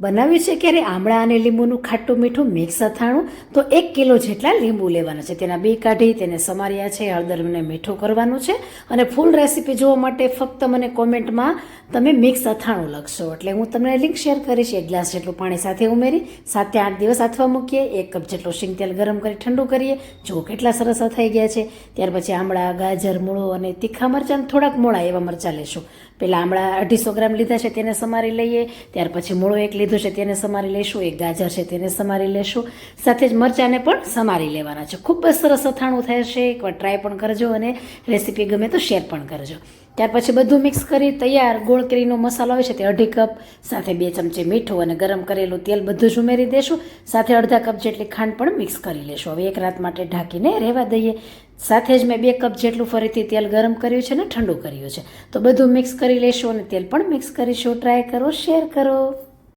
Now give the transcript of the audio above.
બનાવ્યું છે ક્યારે આમળા અને લીંબુનું ખાટું મીઠું મિક્સ અથાણું. તો 1 કિલો જેટલા લીંબુ લેવાના છે, તેના બી કાઢી તેને સમાર્યા છે, હળદર અને મીઠું કરવાનું છે. અને ફૂલ રેસીપી જોવા માટે ફક્ત મને કોમેન્ટમાં તમે મિક્સ અથાણું લખશો એટલે હું તમને લિંક શેર કરીશ. 1 ગ્લાસ જેટલું પાણી સાથે ઉમેરી 7 થી 8 દિવસ આથવા મૂકીએ. 1 કપ જેટલું શીંગ તેલ ગરમ કરી ઠંડુ કરીએ. જો કેટલા સરસ થઈ ગયા છે. ત્યાર પછી આમળા, ગાજર, મૂળો અને તીખા મરચાં, થોડાક મોળા એવા મરચાં લેશું. પહેલાં આમળા 250 ગ્રામ લીધા છે, તેને સમારી લઈએ. ત્યાર પછી મૂળો 1 લીધો છે, તેને સમારી લઈશું. 1 ગાજર છે, તેને સમારી લેશું. સાથે જ મરચાંને પણ સમારી લેવાના છે. ખૂબ જ સરસ અથાણું થશે. એકવાર ટ્રાય પણ કરજો અને રેસીપી ગમે તો શેર પણ કરજો. ત્યાર પછી બધું મિક્સ કરી તૈયાર ગોળ કેરીનો મસાલો આવે છે તે 1/2 કપ, સાથે 2 ચમચી મીઠું અને ગરમ કરેલું તેલ બધું જ ઉમેરી દેશું. સાથે અડધા કપ જેટલી ખાંડ પણ મિક્સ કરી લેશું. હવે 1 રાત માટે ઢાંકીને રહેવા દઈએ. સાથે જ મેં 2 કપ જેટલું ફરીથી તેલ ગરમ કર્યું છે ને ઠંડુ કર્યું છે. તો બધું મિક્સ કરી લેશું અને તેલ પણ મિક્સ કરીશું. ટ્રાય કરો, શેર કરો.